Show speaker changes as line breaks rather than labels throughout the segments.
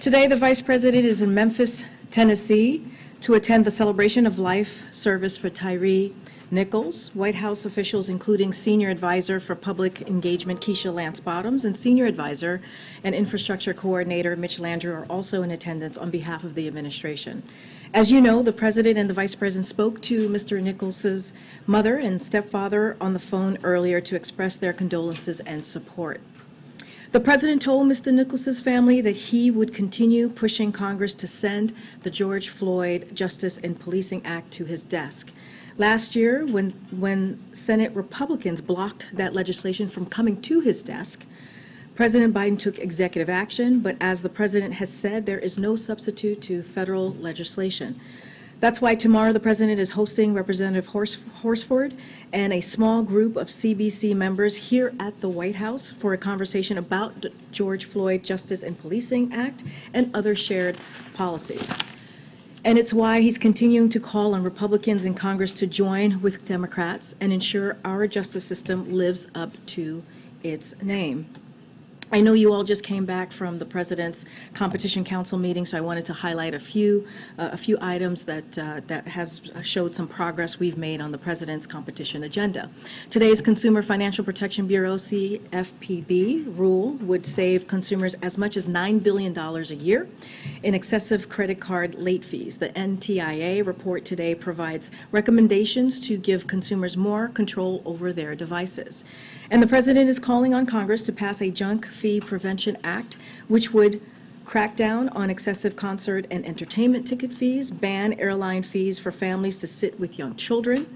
Today, the Vice President is in Memphis, Tennessee, to attend the celebration of life service for Tyree Nichols. White House officials, including Senior Advisor for Public Engagement Keisha Lance Bottoms and Senior Advisor and Infrastructure Coordinator Mitch Landrieu, are also in attendance on behalf of the administration. As you know, the President and the Vice President spoke to Mr. Nichols' mother and stepfather on the phone earlier to express their condolences and support. The President told Mr. Nichols' family that he would continue pushing Congress to send the George Floyd Justice and Policing Act to his desk. Last year, when Senate Republicans blocked that legislation from coming to his desk, President Biden took executive action, but as the President has said, there is no substitute to federal legislation. That's why tomorrow the President is hosting Representative Horsford and a small group of CBC members here at the White House for a conversation about the George Floyd Justice and Policing Act and other shared policies. And it's why he's continuing to call on Republicans in Congress to join with Democrats and ensure our justice system lives up to its name. I know you all just came back from the President's Competition Council meeting, so I wanted to highlight a few items that has showed some progress we've made on the President's competition agenda. Today's Consumer Financial Protection Bureau (CFPB) rule would save consumers as much as $9 billion a year in excessive credit card late fees. The NTIA report today provides recommendations to give consumers more control over their devices. And the President is calling on Congress to pass a junk fee prevention act, which would crack down on excessive concert and entertainment ticket fees, ban airline fees for families to sit with young children,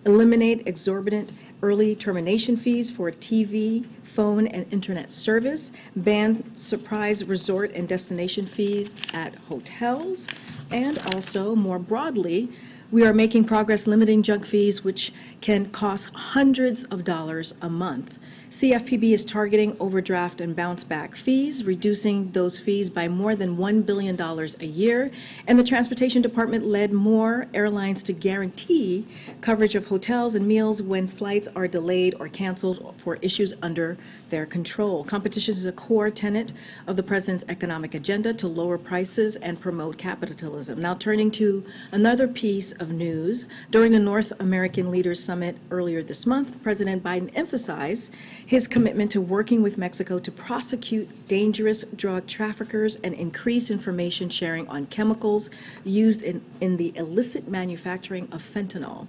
eliminate exorbitant early termination fees for TV, phone, and internet service, ban surprise resort and destination fees at hotels, and also, more broadly, we are making progress limiting junk fees, which can cost hundreds of dollars a month. CFPB is targeting overdraft and bounce back fees, reducing those fees by more than $1 billion a year, and the Transportation Department led more airlines to guarantee coverage of hotels and meals when flights are delayed or canceled for issues under their control. Competition is a core tenet of the President's economic agenda to lower prices and promote capitalism. Now turning to another piece of news, during the North American Leaders Summit earlier this month, President Biden emphasized his commitment to working with Mexico to prosecute dangerous drug traffickers and increase information sharing on chemicals used in the illicit manufacturing of fentanyl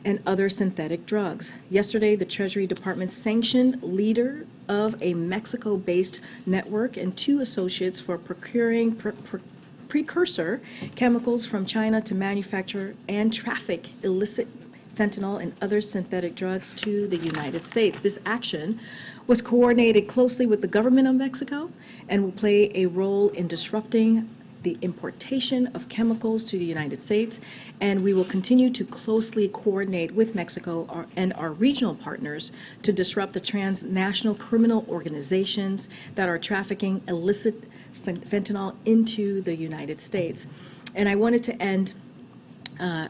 and other synthetic drugs. Yesterday, the Treasury Department sanctioned leader of a Mexico-based network and 2 associates for procuring precursor chemicals from China to manufacture and traffic illicit fentanyl and other synthetic drugs to the United States. This action was coordinated closely with the government of Mexico and will play a role in disrupting the importation of chemicals to the United States, and we will continue to closely coordinate with Mexico and our regional partners to disrupt the transnational criminal organizations that are trafficking illicit fentanyl into the United States. And I wanted to end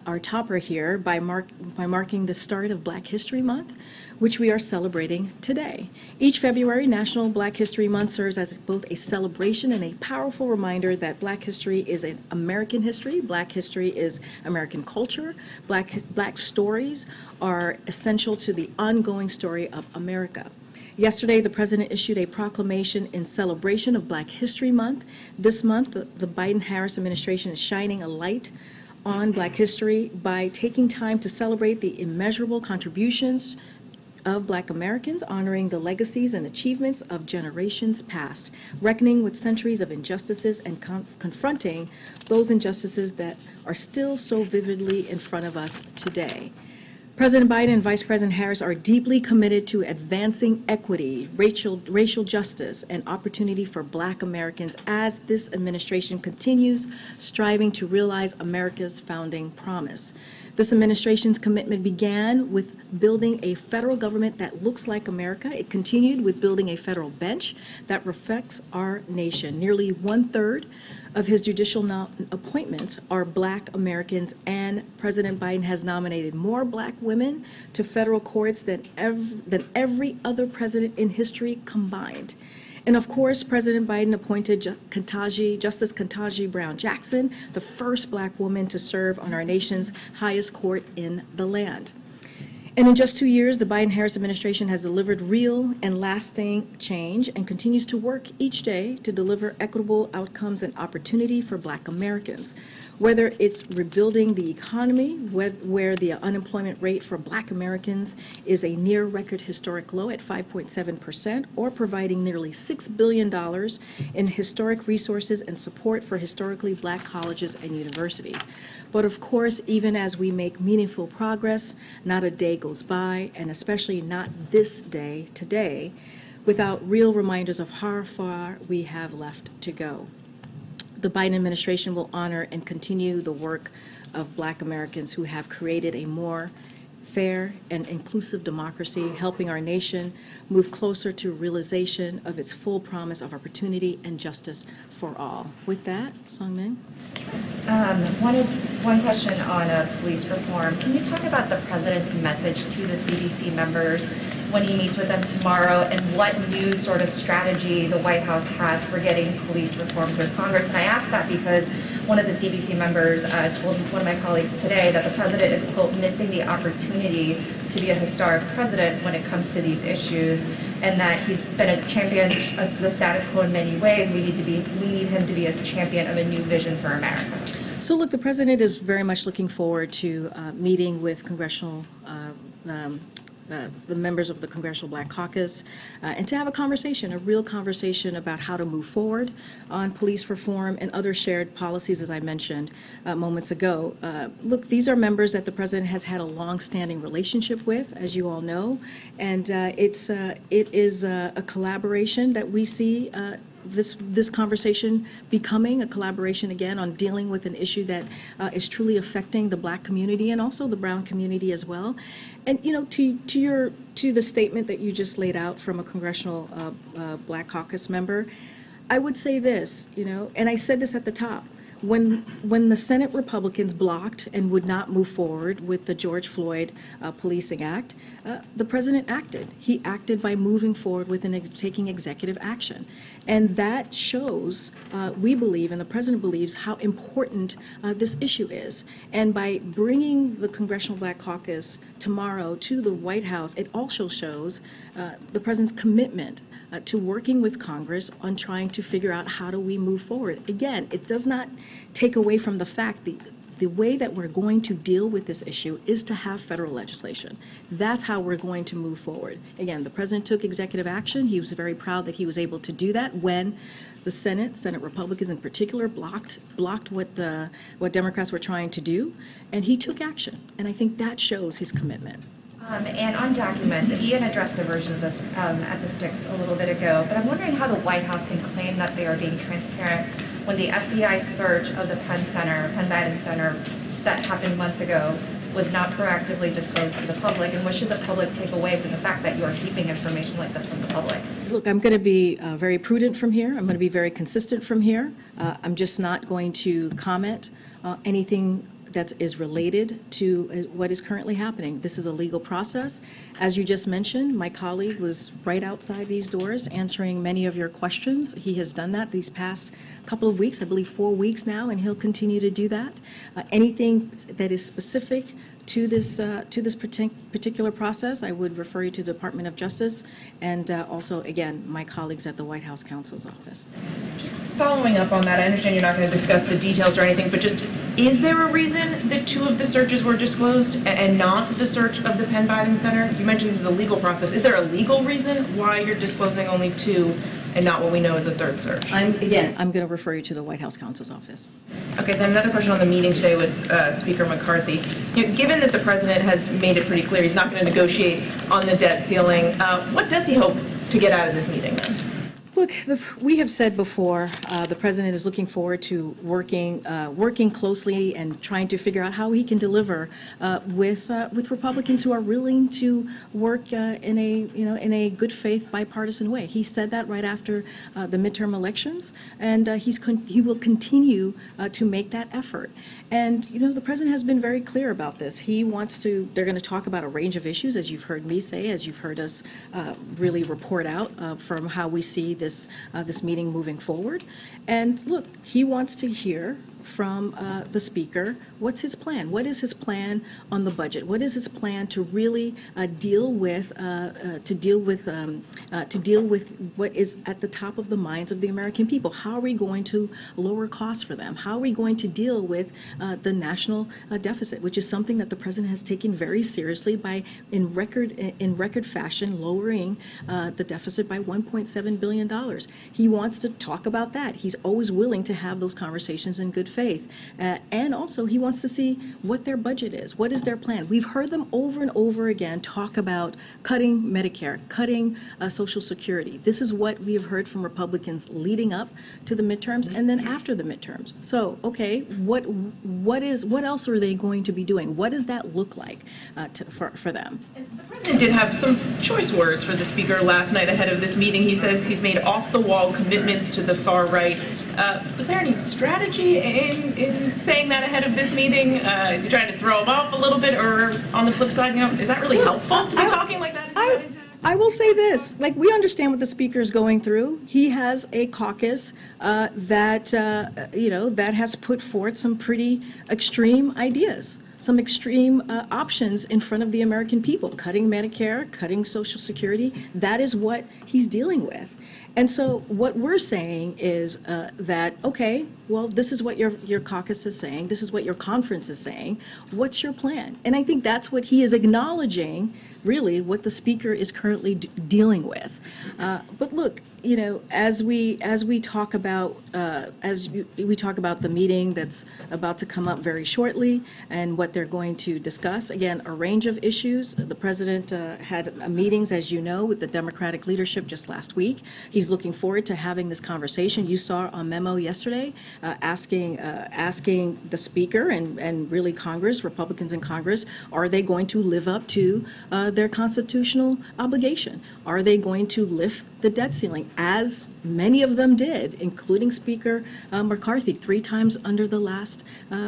our topper here by marking the start of Black History Month, which we are celebrating today. Each February, National Black History Month serves as both a celebration and a powerful reminder that Black history is an American history, Black history is American culture, Black stories are essential to the ongoing story of America. Yesterday, the President issued a proclamation in celebration of Black History Month. This month, the Biden-Harris administration is shining a light on Black history by taking time to celebrate the immeasurable contributions of Black Americans, honoring the legacies and achievements of generations past, reckoning with centuries of injustices, and confronting those injustices that are still so vividly in front of us today. President Biden and Vice President Harris are deeply committed to advancing equity, racial justice, and opportunity for Black Americans as this administration continues striving to realize America's founding promise. This administration's commitment began with building a federal government that looks like America. It continued with building a federal bench that reflects our nation. Nearly 1/3 of his judicial appointments are Black Americans, and President Biden has nominated more Black women to federal courts than every other president in history combined. And of course, President Biden appointed Justice Ketanji Brown Jackson, the first Black woman to serve on our nation's highest court in the land. And in just 2 years, the Biden-Harris administration has delivered real and lasting change and continues to work each day to deliver equitable outcomes and opportunity for Black Americans. Whether it's rebuilding the economy, where the unemployment rate for Black Americans is a near record historic low at 5.7%, or providing nearly $6 billion in historic resources and support for historically Black colleges and universities. But of course, even as we make meaningful progress, not a day goes by, and especially not this day, today, without real reminders of how far we have left to go. The Biden administration will honor and continue the work of Black Americans who have created a more fair and inclusive democracy, helping our nation move closer to realization of its full promise of opportunity and justice for all. With that, Songmin.
One question on police reform. Can you talk about the president's message to the CDC members when he meets with them tomorrow, and what new sort of strategy the White House has for getting police reform through Congress? And I ask that because one of the CDC members told one of my colleagues today that the president is, quote, missing the opportunity to be a historic president when it comes to these issues, and that he's been a champion of the status quo in many ways. We need him to be a champion of a new vision for America.
So look, the president is very much looking forward to meeting with congressional the members of the Congressional Black Caucus, and to have a real conversation about how to move forward on police reform and other shared policies, as I mentioned moments ago. Look, these are members that the president has had a long-standing relationship with, as you all know, and it is a collaboration that we see this conversation becoming a collaboration again on dealing with an issue that is truly affecting the Black community and also the brown community as well. And you know, to the statement that you just laid out from a Congressional Black Caucus member, I would say this, you know, and I said this at the top. When the Senate Republicans blocked and would not move forward with the George Floyd Policing Act, the president acted. He acted by moving forward with taking executive action. And that shows, we believe, and the president believes, how important this issue is. And by bringing the Congressional Black Caucus tomorrow to the White House, it also shows the president's commitment to working with Congress on trying to figure out how do we move forward. Again, it does not take away from the fact the way that we're going to deal with this issue is to have federal legislation. That's how we're going to move forward. Again, the president took executive action. He was very proud that he was able to do that when the Senate Republicans in particular, blocked what Democrats were trying to do, and he took action. And I think that shows his commitment.
And on documents, Ian addressed the version of this at the sticks a little bit ago, but I'm wondering how the White House can claim that they are being transparent when the FBI search of the Penn Biden Center that happened months ago was not proactively disclosed to the public, and what should the public take away from the fact that you are keeping information like this from the public?
Look, I'm going to be very prudent from here. I'm going to be very consistent from here. I'm just not going to comment anything that is related to what is currently happening. This is a legal process. As you just mentioned, my colleague was right outside these doors answering many of your questions. He has done that these past couple of weeks, I believe 4 weeks now, and he'll continue to do that. Anything that is specific to this particular process, I would refer you to the Department of Justice and also, again, my colleagues at the White House Counsel's Office.
Just following up on that, I understand you're not going to discuss the details or anything, but just, is there a reason that 2 of the searches were disclosed and not the search of the Penn Biden Center? You mentioned this is a legal process. Is there a legal reason why you're disclosing only 2 and not what we know is a 3rd search?
I'm going to refer you to the White House Counsel's Office.
Okay, then another question on the meeting today with Speaker McCarthy. Given that the president has made it pretty clear he's not going to negotiate on the debt ceiling, what does he hope to get out of this meeting?
Look, we have said before, the president is looking forward to working closely and trying to figure out how he can deliver with Republicans who are willing to work in a good faith bipartisan way. He said that right after the midterm elections, and he will continue to make that effort. And you know, the president has been very clear about this. He wants to. They're going to talk about a range of issues, as you've heard me say, as you've heard us really report out from how we see this meeting moving forward. And look, he wants to hear from the speaker, what's his plan? What is his plan on the budget? What is his plan to really deal with what is at the top of the minds of the American people? How are we going to lower costs for them? How are we going to deal with the national deficit, which is something that the president has taken very seriously by in record fashion lowering the deficit by $1.7 billion. He wants to talk about that. He's always willing to have those conversations in good faith. And also he wants to see what their budget is. What is their plan? We've heard them over and over again talk about cutting Medicare, cutting Social Security. This is what we have heard from Republicans leading up to the midterms and then after the midterms. So, okay, what else are they going to be doing? What does that look like for them?
The president did have some choice words for the speaker last night ahead of this meeting. He says he's made off-the-wall commitments to the far right. Was there any strategy in saying that ahead of this meeting? Is he trying to throw him off a little bit, or on the flip side, is that really helpful to be talking like that?
I will say this, like, we understand what the speaker is going through. He has a caucus that has put forth some pretty extreme ideas, some extreme options in front of the American people, cutting Medicare, cutting Social Security. That is what he's dealing with. And so what we're saying is that, okay, well, this is what your caucus is saying. This is what your conference is saying. What's your plan? And I think that's what he is acknowledging, really, what the speaker is currently dealing with. But look, as we talk about we talk about the meeting that's about to come up very shortly and what they're going to discuss, again, a range of issues. The president had meetings, as you know, with the Democratic leadership just last week. He's looking forward to having this conversation. You saw a memo yesterday asking the speaker and really Congress, Republicans in Congress, are they going to live up to their constitutional obligation? Are they going to lift the debt ceiling, as many of them did, including Speaker McCarthy 3 times under the last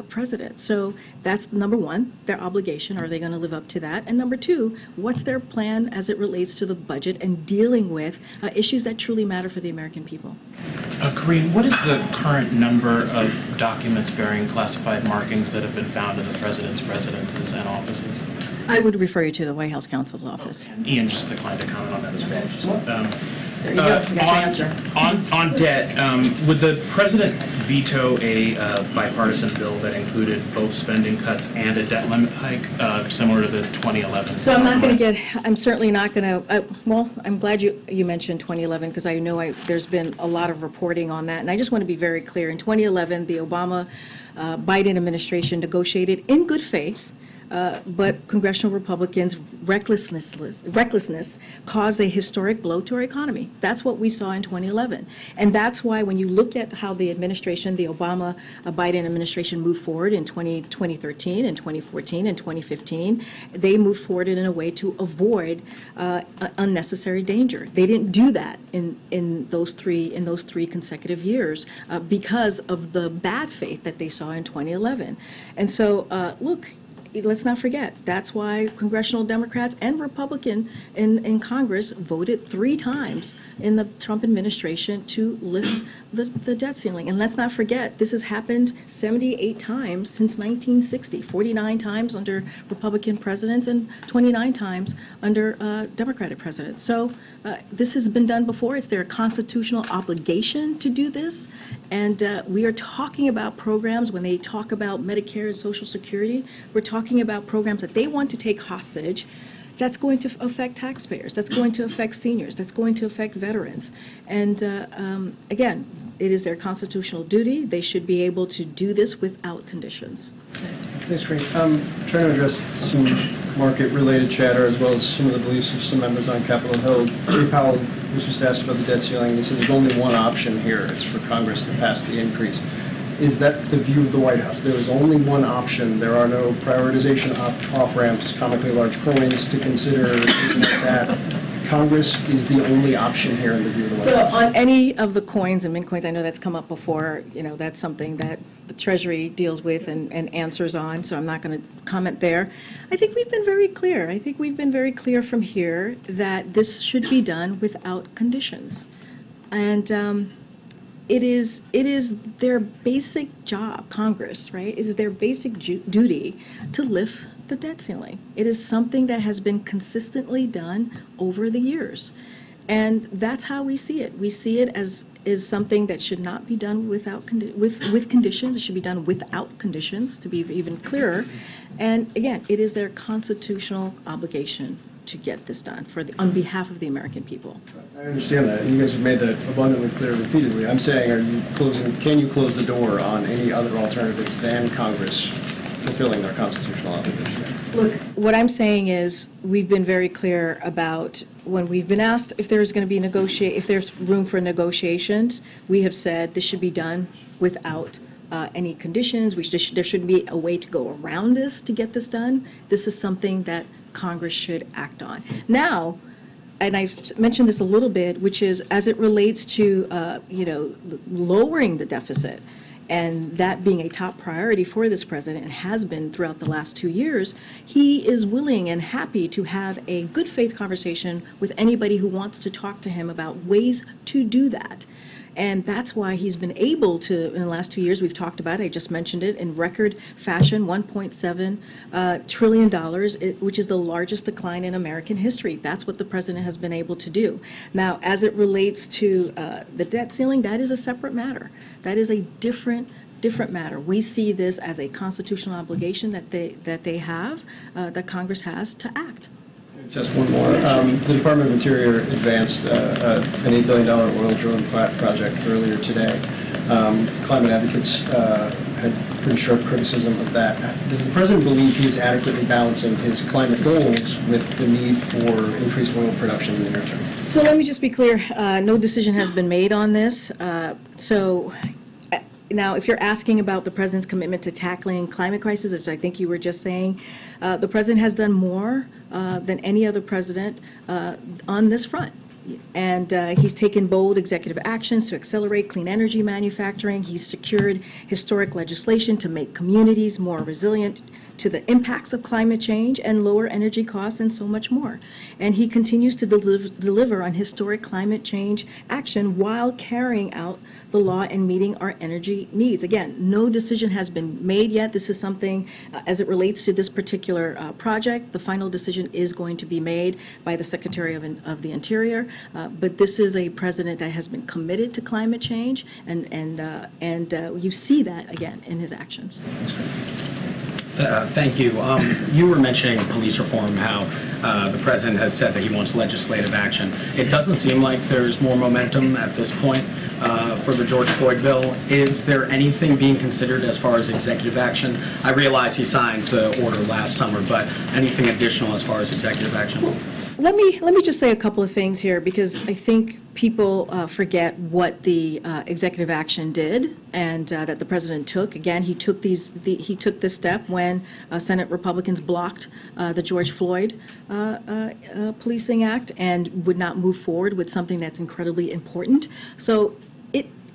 president? So that's number one, their obligation. Are they going to live up to that? And number two, what's their plan as it relates to the budget and dealing with issues that truly matter for the American people?
Karine, what is the current number of documents bearing classified markings that have been found in the president's residences and offices?
I would refer you to the White House counsel's office.
Ian just declined to comment on that as well.
There you go. You got your answer.
On debt, would the president veto a bipartisan bill that included both spending cuts and a debt limit hike, similar to the 2011?
So I'm certainly not going to, well, I'm glad you mentioned 2011, because I know there's been a lot of reporting on that. And I just want to be very clear. In 2011, the Obama-Biden administration negotiated in good faith, but congressional Republicans' recklessness caused a historic blow to our economy. That's what we saw in 2011. And that's why when you look at how the administration, the Obama-Biden administration moved forward in 2013 and 2014 and 2015, they moved forward in a way to avoid unnecessary danger. They didn't do that in those three consecutive years because of the bad faith that they saw in 2011. And so, look, let's not forget, that's why congressional Democrats and Republicans in Congress voted 3 times in the Trump administration to lift the debt ceiling. And let's not forget, this has happened 78 times since 1960, 49 times under Republican presidents and 29 times under Democratic presidents. So this has been done before. It's their constitutional obligation to do this. And we are talking about programs, when they talk about Medicare and Social Security, we're talking about programs that they want to take hostage. That's going to affect taxpayers. That's going to affect seniors. That's going to affect veterans. And again, it is their constitutional duty. They should be able to do this without conditions.
Thanks, Karine. I'm trying to address some market-related chatter as well as some of the beliefs of some members on Capitol Hill. Jay Powell was just asked about the debt ceiling, and he said there's only one option here. It's for Congress to pass the increase. Is that the view of the White House? There is only one option. There are no prioritization off-ramps, comically large coins to consider, anything like that. Congress is the only option here in the view of the White House.
So on any of the coins and mint coins, I know that's come up before, that's something that the Treasury deals with and answers on, so I'm not going to comment there. I think we've been very clear. I think we've been very clear from here that this should be done without conditions. And it is their basic job, Congress, right? It is their basic duty to lift the debt ceiling. It is something that has been consistently done over the years. And that's how we see it. We see it as is something that should not be done without with conditions. It should be done without conditions, to be even clearer. And again, it is their constitutional obligation to get this done on behalf of the American people.
I understand that. You guys have made that abundantly clear repeatedly. I'm saying, can you close the door on any other alternatives than Congress fulfilling their constitutional obligation?
Look, what I'm saying is we've been very clear about when we've been asked if there's going to be if there's room for negotiations, we have said this should be done without any conditions. There shouldn't be a way to go around this to get this done. This is something that Congress should act on. Now, and I've mentioned this a little bit, which is as it relates to, lowering the deficit, and that being a top priority for this president and has been throughout the last 2 years, he is willing and happy to have a good faith conversation with anybody who wants to talk to him about ways to do that. And that's why he's been able to, in the last 2 years, we've talked about it, I just mentioned it, in record fashion, $1.7 trillion, which is the largest decline in American history. That's what the president has been able to do. Now, as it relates to the debt ceiling, that is a separate matter. That is a different matter. We see this as a constitutional obligation that they have, that Congress has to act.
Just one more. The Department of Interior advanced an $8 billion oil drilling project earlier today. Climate advocates had pretty sharp criticism of that. Does the president believe he is adequately balancing his climate goals with the need for increased oil production in the near term?
So let me just be clear. No decision has been made on this. Now, if you're asking about the president's commitment to tackling climate crisis, as I think you were just saying, the president has done more than any other president on this front. And he's taken bold executive actions to accelerate clean energy manufacturing. He's secured historic legislation to make communities more resilient to the impacts of climate change and lower energy costs and so much more. And he continues to deliver on historic climate change action while carrying out the law and meeting our energy needs. Again, no decision has been made yet. This is something, as it relates to this particular project, the final decision is going to be made by the Secretary of the Interior. But this is a president that has been committed to climate change, and you see that again in his actions.
Thank you. You were mentioning police reform, how the president has said that he wants legislative action. It doesn't seem like there's more momentum at this point for the George Floyd bill. Is there anything being considered as far as executive action? I realize he signed the order last summer, but anything additional as far as executive action?
Let me just say a couple of things here, because I think people forget what the executive action did and that the president took. Again, he took this step when Senate Republicans blocked the George Floyd Policing Act and would not move forward with something that's incredibly important. So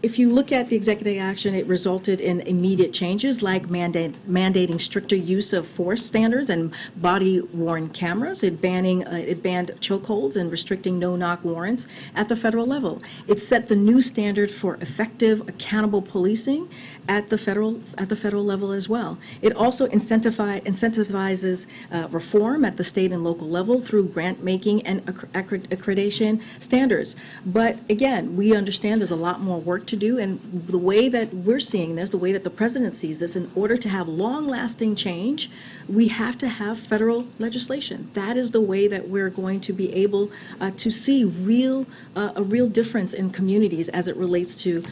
if you look at the executive action, it resulted in immediate changes like mandating stricter use of force standards and body-worn cameras. It banned chokeholds and restricting no-knock warrants at the federal level. It set the new standard for effective, accountable policing at the federal level as well. It also incentivizes reform at the state and local level through grant making and accreditation standards. But again, we understand there's a lot more work to do, and the way that we're seeing this, the way that the president sees this, in order to have long-lasting change, we have to have federal legislation. That is the way that we're going to be able to see a real difference in communities as it relates to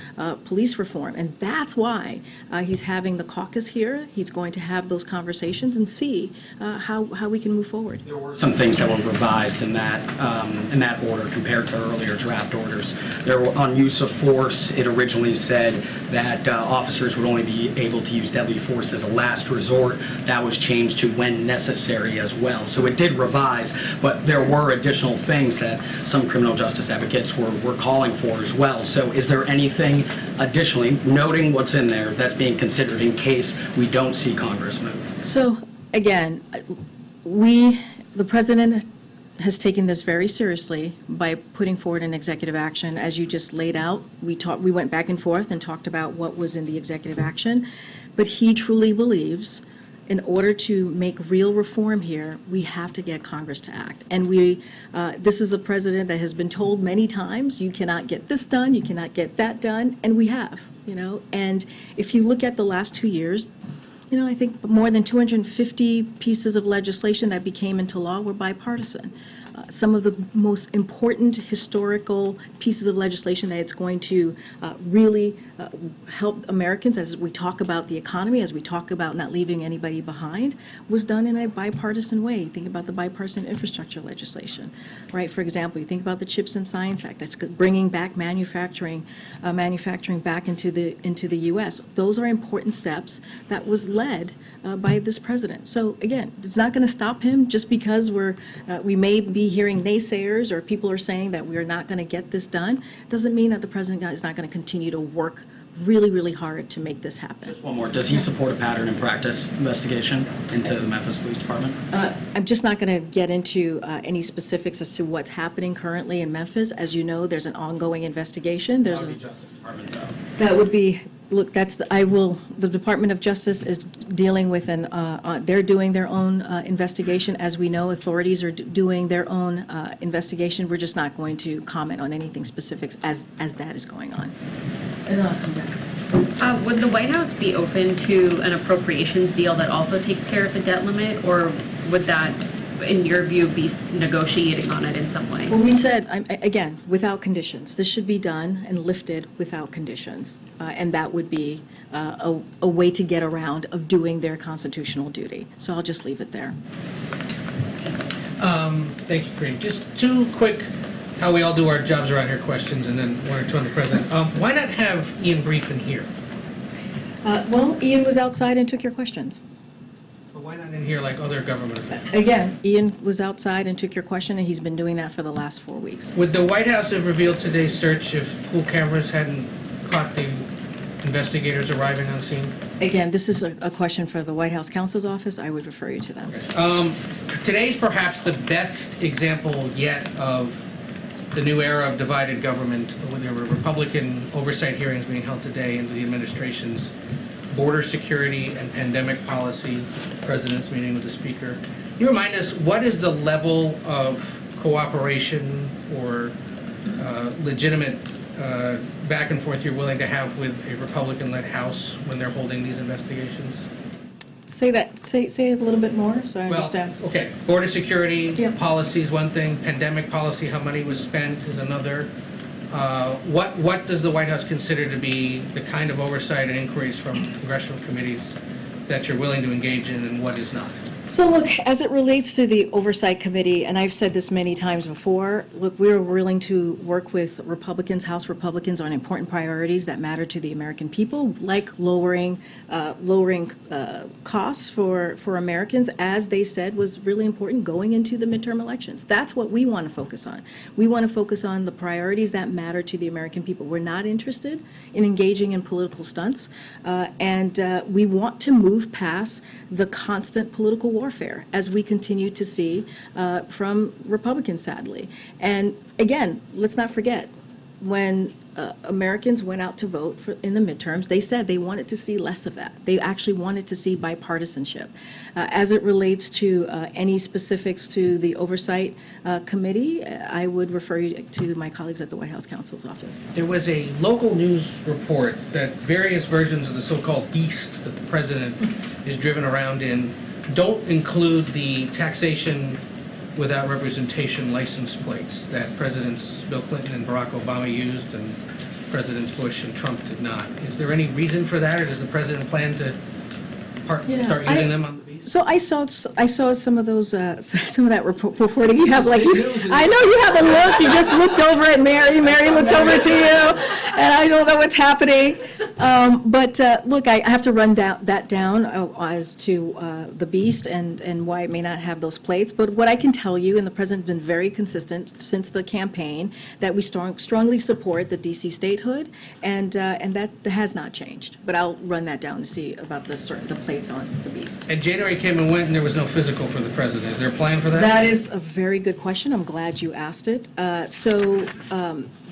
police reform. And that's why he's having the caucus here. He's going to have those conversations and see how we can move forward.
There were some things that were revised in that order compared to earlier draft orders. There were on use of force. It originally said that officers would only be able to use deadly force as a last resort. That was changed to when necessary as well. So it did revise, but there were additional things that some criminal justice advocates were calling for as well. So is there anything additionally, noting what's in there, that's being considered in case we don't see Congress move?
So again, the president has taken this very seriously by putting forward an executive action. As you just laid out, we went back and forth and talked about what was in the executive action, but he truly believes in order to make real reform here, we have to get Congress to act. And this is a president that has been told many times, you cannot get this done, you cannot get that done, and we have, And if you look at the last 2 years, I think more than 250 pieces of legislation that became into law were bipartisan. Some of the most important historical pieces of legislation that it's going to really help Americans as we talk about the economy, as we talk about not leaving anybody behind, was done in a bipartisan way. Think about the bipartisan infrastructure legislation, right? For example, you think about the CHIPS and Science Act that's bringing back manufacturing back into the U.S. Those are important steps that was led by this president. So again, it's not going to stop him just because we may be hearing naysayers or people are saying that we are not going to get this done. Doesn't mean that the president is not going to continue to work really, really hard to make this happen.
Just one more. Does he support a pattern and practice investigation into the Memphis Police Department?
I'm just not going to get into any specifics as to what's happening currently in Memphis. As you know, there's an ongoing investigation. There's
That would be Justice Department, though.
That would be, look, the Department of Justice is dealing with they're doing their own investigation. As we know, authorities are doing their own investigation. We're just not going to comment on anything specifics as that is going on. And then I'll come back.
Would the White House be open to an appropriations deal that also takes care of the debt limit, or would that, in your view, be negotiating on it in some way?
Well, we said, again, without conditions. This should be done and lifted without conditions. And that would be a way to get around of doing their constitutional duty. So I'll just leave it there.
Thank you, Karine. Just two quick, how we all do our jobs around here questions, and then one or two on the president. Why not have Ian Briefin here?
Well, Ian was outside and took your questions.
But why not in here like other government officials?
Again, Ian was outside and took your question, and he's been doing that for the last 4 weeks.
Would the White House have revealed today's search if pool cameras hadn't caught the investigators arriving on scene?
Again, this is a question for the White House counsel's office. I would refer you to them.
Today's perhaps the best example yet of the new era of divided government, when there were Republican oversight hearings being held today into the administration's border security and pandemic policy, the president's meeting with the speaker. Can you remind us, what is the level of cooperation or legitimate back and forth you're willing to have with a Republican-led House when they're holding these investigations?
Say that. Say a little bit more, so I understand.
Well, okay. Border security
Yeah.
policy is one thing. Pandemic policy, how money was spent, is another. What does the White House consider to be the kind of oversight and inquiries from congressional committees that you're willing to engage in, and what is not?
So look, as it relates to the Oversight Committee, and I've said this many times before, look, we're willing to work with Republicans, House Republicans, on important priorities that matter to the American people, like lowering costs for Americans, as they said was really important going into the midterm elections. That's what we want to focus on. We want to focus on the priorities that matter to the American people. We're not interested in engaging in political stunts, and we want to move past the constant political warfare, as we continue to see from Republicans, sadly. And again, let's not forget, when Americans went out to vote in the midterms, they said they wanted to see less of that. They actually wanted to see bipartisanship. As it relates to any specifics to the Oversight Committee, I would refer you to my colleagues at the White House counsel's office.
There was a local news report that various versions of the so-called beast that the president is driven around in don't include the taxation without representation license plates that Presidents Bill Clinton and Barack Obama used and Presidents Bush and Trump did not. Is there any reason for that, or does the president plan to start using them on the beast?
So I saw some of those some of that reporting. You have like I know you have a look. You just looked over at Mary. Mary looked over to you, and I don't know what's happening. But look, I have to run that down as to the beast and why it may not have those plates. But what I can tell you, and the president's been very consistent since the campaign, that we strongly support the D.C. statehood, and that has not changed. But I'll run that down to see about the plates on the beast.
And January military came and went and there was no physical for the president. Is there a plan for that?
That is a very good question. I'm glad you asked it.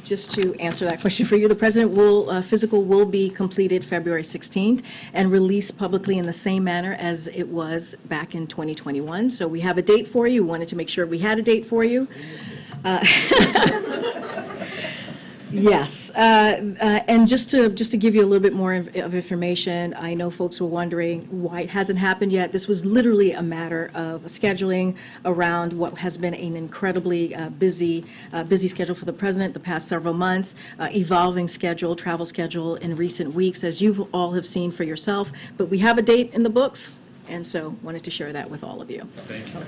Just to answer that question for you, the president physical will be completed February 16th and released publicly in the same manner as it was back in 2021. So we have a date for you. We wanted to make sure we had a date for you. Yes, and just to give you a little bit more of information, I know folks were wondering why it hasn't happened yet. This was literally a matter of scheduling around what has been an incredibly busy schedule for the president the past several months, evolving travel schedule in recent weeks, as you all have seen for yourself. But we have a date in the books, and so wanted to share that with all of you.
Thank you.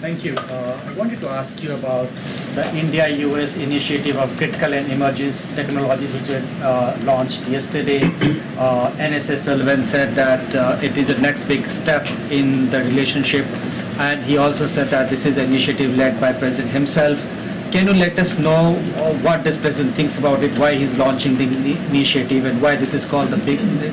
Thank you. I wanted to ask you about the India-US initiative of critical and emerging technologies which was launched yesterday. NSS Sullivan said that it is the next big step in the relationship, and he also said that this is an initiative led by President himself. Can you let us know what this president thinks about it, why he's launching the initiative, and why this is called the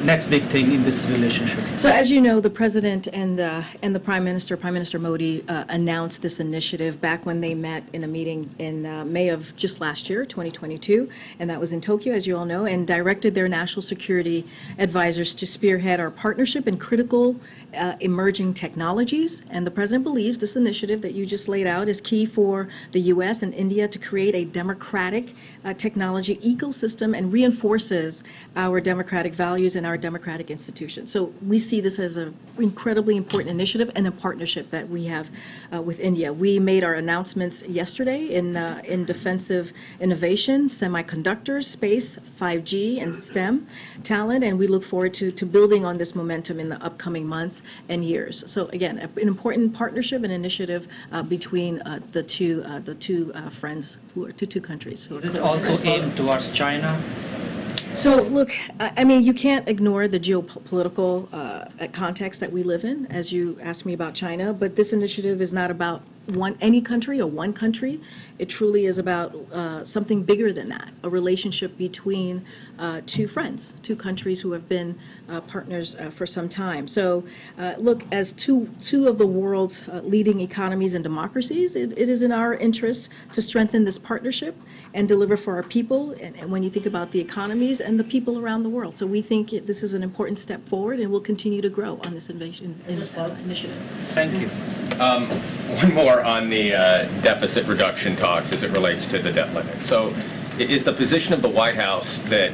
next big thing in this relationship?
So as you know, the president and the Prime Minister Modi, announced this initiative back when they met in a meeting in May of just last year, 2022, and that was in Tokyo, as you all know, and directed their national security advisors to spearhead our partnership in critical emerging technologies. And the president believes this initiative that you just laid out is key for the U.S. and India to create a democratic technology ecosystem and reinforces our democratic values and our democratic institutions. So we see this as an incredibly important initiative and a partnership that we have with India. We made our announcements yesterday in defensive innovation, semiconductors, space, 5G, and STEM talent, and we look forward to building on this momentum in the upcoming months and years. So again, an important partnership and initiative between the two friends who are two countries.
Is it also aimed towards China?
So look, I mean, you can't ignore the geopolitical context that we live in, as you asked me about China, but this initiative is not about any country or one country. It truly is about something bigger than that, a relationship between two friends, two countries who have been partners for some time. So look, as two of the world's leading economies and democracies, it is in our interest to strengthen this partnership and deliver for our people, and when you think about the economies and the people around the world. So we think this is an important step forward, and we'll continue to grow on this initiative.
Thank you.
One more on the deficit reduction talks as it relates to the debt limit. So is the position of the White House that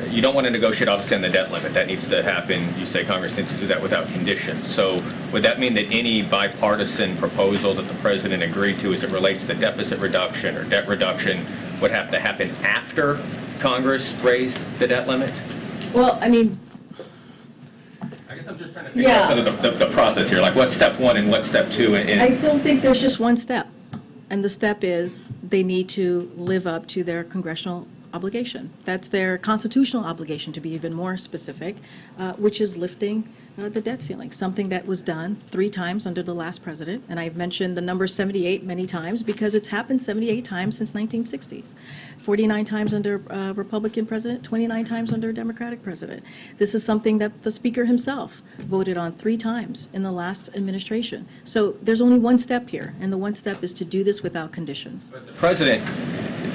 you don't want to negotiate, obviously, on the debt limit? That needs to happen. You say Congress needs to do that without conditions. So would that mean that any bipartisan proposal that the president agreed to as it relates to deficit reduction or debt reduction would have to happen after Congress raised the debt limit?
Well, I mean,
I guess I'm just trying to figure out sort of the process here, like what's step one and what's step two.
I don't think there's just one step. And the step is they need to live up to their congressional obligation. That's their constitutional obligation, to be even more specific, which is lifting the debt ceiling, something that was done 3 times under the last president. And I've mentioned the number 78 many times because it's happened 78 times since 1960s. 49 times under Republican president, 29 times under Democratic president. This is something that the Speaker himself voted on 3 times in the last administration. So there's only one step here, and the one step is to do this without conditions.
But the president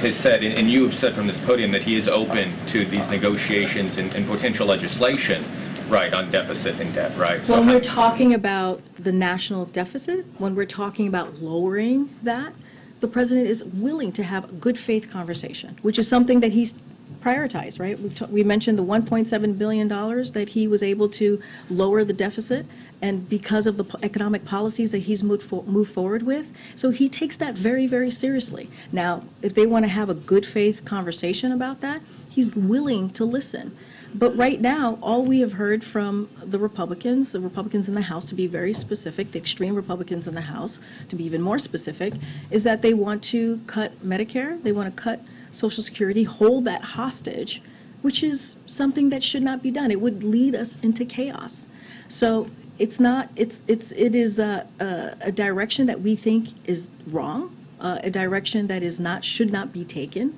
has said, and you have said from this podium, that he is open to these negotiations and potential legislation, right, on deficit and debt, right?
When we're talking about the national deficit, when we're talking about lowering that, the president is willing to have a good faith conversation, which is something that he's prioritized, right? We mentioned the $1.7 billion that he was able to lower the deficit, and because of the economic policies that he's moved forward with. So he takes that very, very seriously. Now, if they want to have a good faith conversation about that, he's willing to listen. But right now, all we have heard from the Republicans in the House, to be very specific, the extreme Republicans in the House, to be even more specific, is that they want to cut Medicare, they want to cut Social Security, hold that hostage, which is something that should not be done. It would lead us into chaos. So it is a direction that we think is wrong, a direction that should not be taken.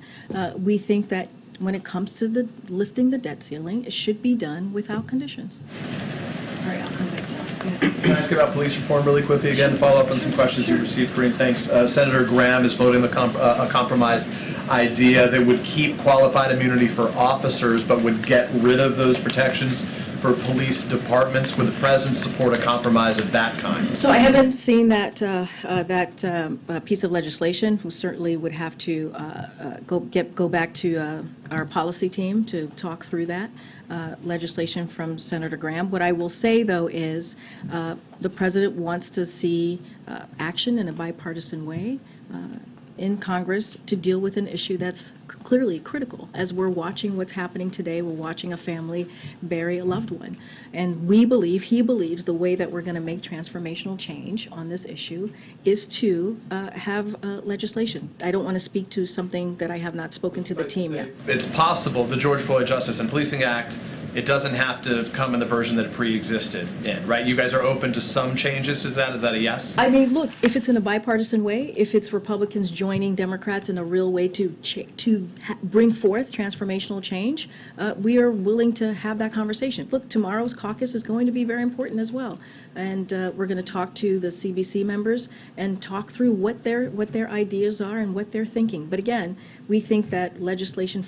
We think that when it comes to lifting the debt ceiling, it should be done without conditions. All right, I'll come back down.
Can I ask about police reform really quickly again, to follow up on some questions you received, Karine? Thanks. Senator Graham is floating a compromise idea that would keep qualified immunity for officers but would get rid of those protections for police departments. Would the president support a compromise of that kind?
So I haven't seen that piece of legislation. We certainly would have to go back to our policy team to talk through that legislation from Senator Graham. What I will say, though, is the president wants to see action in a bipartisan way in Congress to deal with an issue that's clearly critical. As we're watching what's happening today, we're watching a family bury a loved one. And he believes the way that we're going to make transformational change on this issue is to have legislation. I don't want to speak to something that I have not spoken to the team yet.
It's possible, the George Floyd Justice and Policing Act, it doesn't have to come in the version that it pre-existed in, right? You guys are open to some changes. Is that a yes?
I mean, look, if it's in a bipartisan way, if it's Republicans joining Democrats in a real way to bring forth transformational change, we are willing to have that conversation. Look, tomorrow's caucus is going to be very important as well, and we're going to talk to the CBC members and talk through what their ideas are and what they're thinking. But again, we think that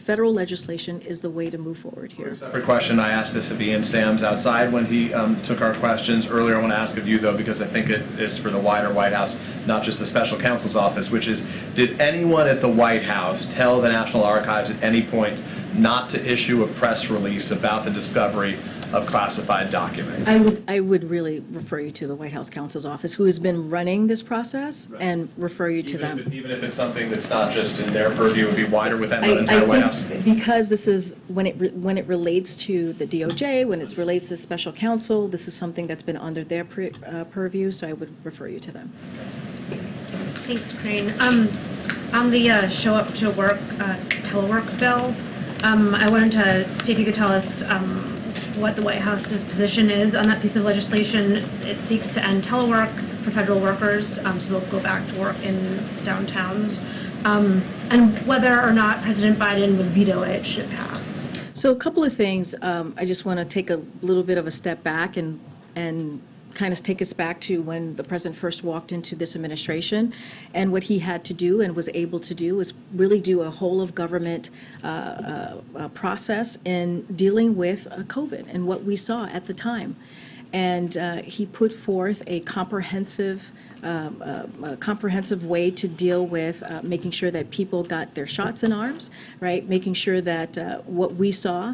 federal legislation, is the way to move forward here.
Separate question. I asked this of Ian Sams outside when he took our questions earlier. I want to ask of you, though, because I think it is for the wider White House, not just the special counsel's office, which is, did anyone at the White House tell the National Archives at any point not to issue a press release about the discovery of classified documents?
I would really refer you to the White House counsel's office, who has been running this process, and refer you to them.
Even if it's something that's not just in their purview, it would be wider within the entire White House?
Because this is, when it relates to the DOJ, when it relates to special counsel, this is something that's been under their purview, so I would refer you to them.
Thanks, Karine. On the show up to work telework bill, I wanted to see if you could tell us what the White House's position is on that piece of legislation. It seeks to end telework for federal workers, so they'll go back to work in downtowns, and whether or not President Biden would veto it should it pass.
So a couple of things. I just want to take a little bit of a step back and kind of take us back to when the president first walked into this administration, and what he had to do and was able to do was really do a whole of government process in dealing with COVID and what we saw at the time. And he put forth a comprehensive way to deal with making sure that people got their shots in arms, right? Making sure that what we saw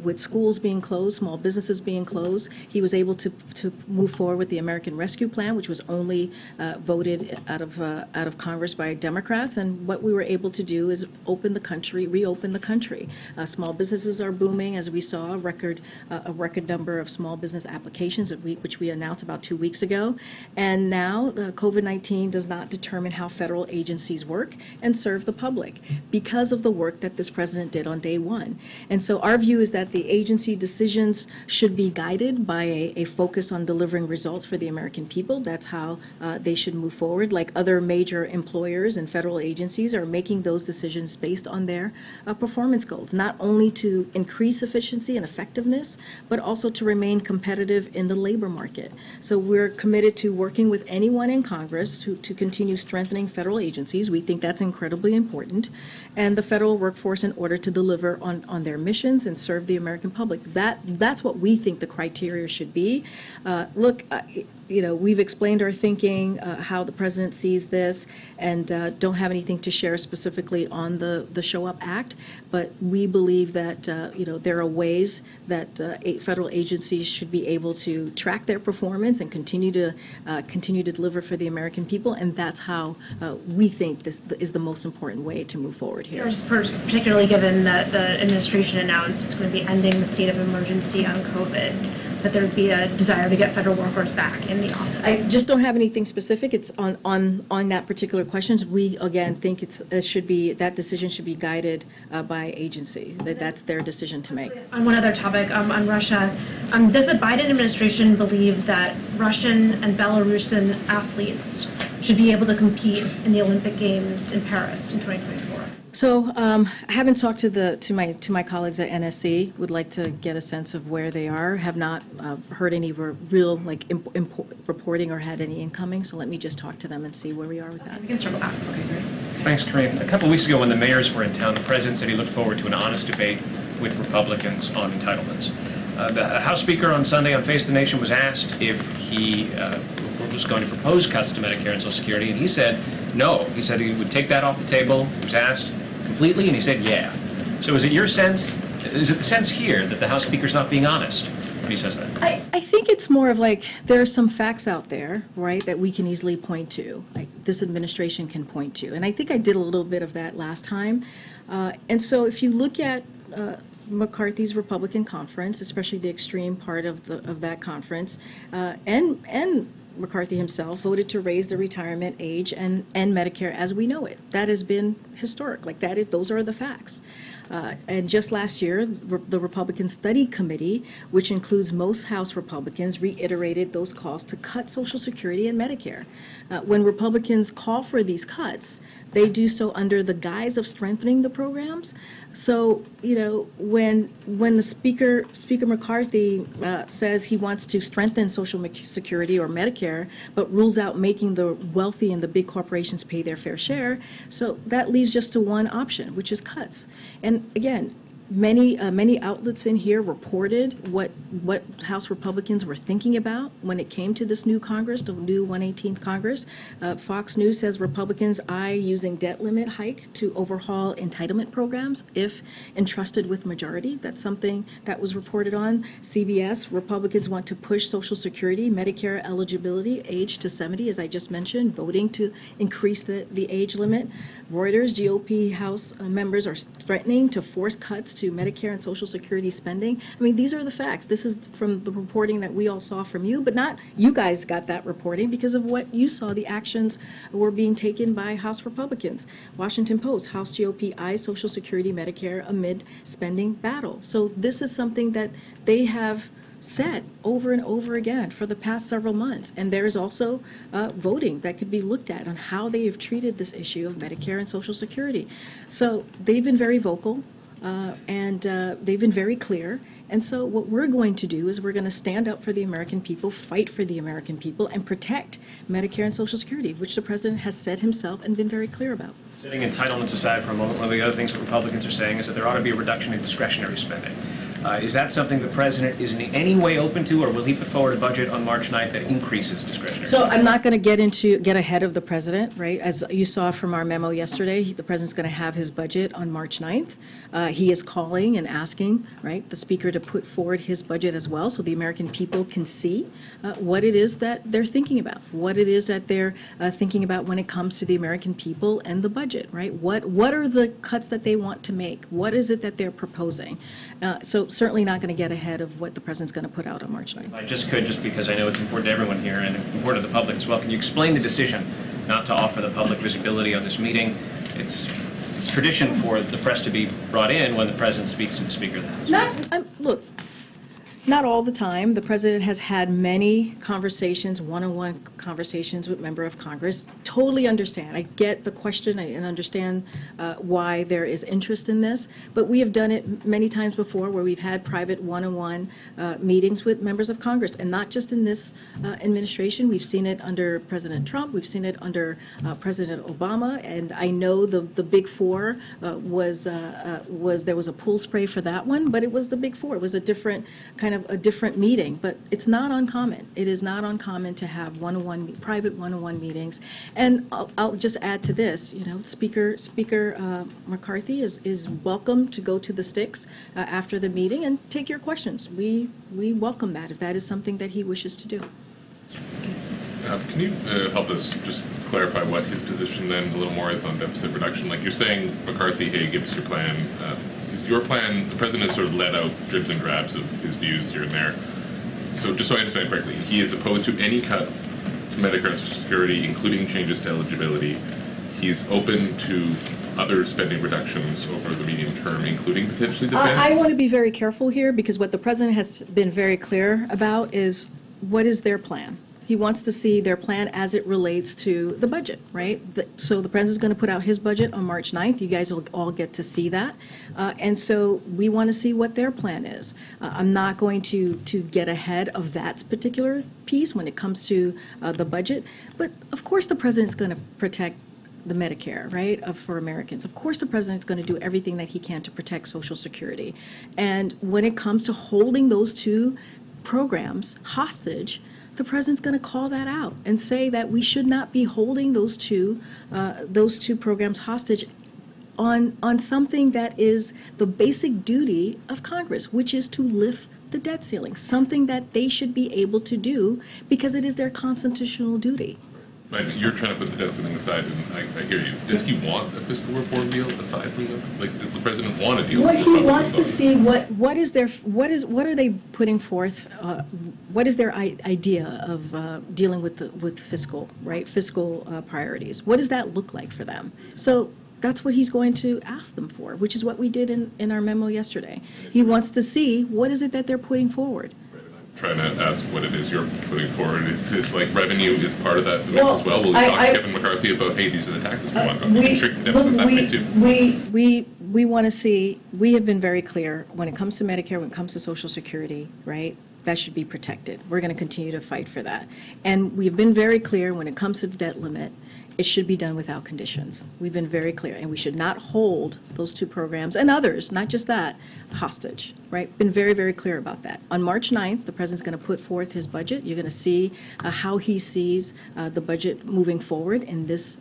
with schools being closed, small businesses being closed, he was able to move forward with the American Rescue Plan, which was only voted out of Congress by Democrats. And what we were able to do is reopen the country. Small businesses are booming, as we saw a record number of small business applications which we announced about 2 weeks ago. And now COVID-19 does not determine how federal agencies work and serve the public because of the work that this president did on day one. And so our view is that the agency decisions should be guided by a focus on delivering results for the American people. That's how they should move forward. Like other major employers and federal agencies are making those decisions based on their performance goals, not only to increase efficiency and effectiveness, but also to remain competitive in the labor market. So we're committed to working with anyone in Congress to continue strengthening federal agencies. We think that's incredibly important, and the federal workforce in order to deliver on their missions and serve the American public. That's what we think the criteria should be. Look, we've explained our thinking, how the president sees this, and don't have anything to share specifically on the Show Up Act, but we believe that there are ways that federal agencies should be able to track their performance and continue to deliver for the American people, and that's how we think this is the most important way to move forward here.
Just particularly given that the administration announced it's going to be ending the state of emergency on COVID, that there would be a desire to get federal workers back in the office.
I just don't have anything specific. It's on that particular questions. We again think that decision should be guided by agency. That's their decision to make.
On one other topic, on Russia, does the Biden administration believe that Russian and Belarusian athletes should be able to compete in the Olympic Games in Paris in 2024?
So I haven't talked to my colleagues at NSC. Would like to get a sense of where they are. Have not heard any real reporting or had any incoming. So let me just talk to them and see where we are with that.
We can circle back. Okay, great.
Thanks, Karine. A couple weeks ago when the mayors were in town, the president said he looked forward to an honest debate with Republicans on entitlements. The House Speaker on Sunday on Face the Nation was asked if he was going to propose cuts to Medicare and Social Security, and he said no. He said he would take that off the table. He was asked completely, and he said yeah. So is it your sense, is it the sense here that the House Speaker's not being honest when he says that?
I think it's more of like there are some facts out there, right, that we can easily point to, like this administration can point to. And I think I did a little bit of that last time. And so if you look at McCarthy's Republican conference, especially the extreme part of that conference, and McCarthy himself voted to raise the retirement age and Medicare as we know it. That has been historic. Like that, those are the facts. And just last year, the Republican Study Committee, which includes most House Republicans, reiterated those calls to cut Social Security and Medicare. When Republicans call for these cuts, they do so under the guise of strengthening the programs. So, you know, when the Speaker McCarthy says he wants to strengthen Social Security or Medicare, but rules out making the wealthy and the big corporations pay their fair share, so that leaves just to one option, which is cuts. And again, many outlets in here reported what House Republicans were thinking about when it came to this new Congress, the new 118th Congress. Fox News says Republicans eye using debt limit hike to overhaul entitlement programs if entrusted with majority. That's something that was reported on. CBS, Republicans want to push Social Security, Medicare eligibility age to 70, as I just mentioned, voting to increase the age limit. Reuters, GOP House members are threatening to force cuts to Medicare and Social Security spending. I mean, these are the facts. This is from the reporting that we all saw from you, but not you guys got that reporting because of what you saw. The actions were being taken by House Republicans. Washington Post, House GOP eyes Social Security, Medicare amid spending battle. So this is something that they have said over and over again for the past several months. And there is also voting that could be looked at on how they have treated this issue of Medicare and Social Security. So they've been very vocal. And they've been very clear. And so what we're going to do is we're going to stand up for the American people, fight for the American people, and protect Medicare and Social Security, which the president has said himself and been very clear about.
Setting entitlements aside for a moment, one of the other things that Republicans are saying is that there ought to be a reduction in discretionary spending. Is that something the president is in any way open to, or will he put forward a budget on March 9th that increases discretionary
So
spending?
I'm not going to get ahead of the president, right? As you saw from our memo yesterday, the president's going to have his budget on March 9th. He is calling and asking, right, the speaker to put forward his budget as well so the American people can see what it is that they're thinking about, what it is that they're thinking about when it comes to the American people and the budget, right? What are the cuts that they want to make? What is it that they're proposing? So certainly not going to get ahead of what the president's going to put out on March 9th.
I just because I know it's important to everyone here and important to the public as well. Can you explain the decision not to offer the public visibility on this meeting? It's tradition for the press to be brought in when the president speaks to the Speaker of the House.
Look, not all the time. The president has had many conversations, one-on-one conversations with member of Congress. Totally understand. I get the question and understand why there is interest in this. But we have done it many times before where we've had private one-on-one meetings with members of Congress. And not just in this administration. We've seen it under President Trump. We've seen it under President Obama. And I know the Big Four there was a pool spray for that one. But it was the Big Four. It was a different kind of a different meeting, but it's not uncommon. It is not uncommon to have private one-on-one meetings. And I'll just add to this, you know, Speaker McCarthy is welcome to go to the sticks after the meeting and take your questions. We welcome that if that is something that he wishes to do.
Can you help us just clarify what his position then a little more is on deficit reduction? Like you're saying, McCarthy, hey, give us your plan. Your plan, the president has sort of let out dribs and drabs of his views here and there. So just so I understand correctly, he is opposed to any cuts to Medicare and Social Security, including changes to eligibility. He's open to other spending reductions over the medium term, including potentially defense.
I want to be very careful here because what the president has been very clear about is what is their plan. He wants to see their plan as it relates to the budget, right? So the president's going to put out his budget on March 9th. You guys will all get to see that. And so we want to see what their plan is. I'm not going to get ahead of that particular piece when it comes to the budget. But of course the president's going to protect the Medicare, right, for Americans. Of course the president's going to do everything that he can to protect Social Security. And when it comes to holding those two programs hostage, the president's going to call that out and say that we should not be holding those two programs hostage on something that is the basic duty of Congress, which is to lift the debt ceiling, something that they should be able to do because it is their constitutional duty.
Right, but you're trying to put the debt ceiling aside, and I hear you. Does he want a fiscal reform deal aside from them? Like, does the president want a deal?
What
with
he
Republicans
wants to
on it?
see what are they putting forth? What is their idea of dealing with fiscal priorities? What does that look like for them? So that's what he's going to ask them for, which is what we did in our memo yesterday. He wants to see what is it that they're putting forward.
Trying to ask what it is you're putting forward. Is this like revenue is part of that mix as well? Will we talk to Kevin McCarthy about, hey, these are the taxes we want, we can shrink the deficit that way too?
We want to see, we have been very clear when it comes to Medicare, when it comes to Social Security, right? That should be protected. We're going to continue to fight for that. And we've been very clear when it comes to the debt limit, it should be done without conditions. We've been very clear, and we should not hold those two programs and others, not just that, hostage, right? Been very, very clear about that. On March 9th, the president's going to put forth his budget. You're going to see how he sees the budget moving forward in this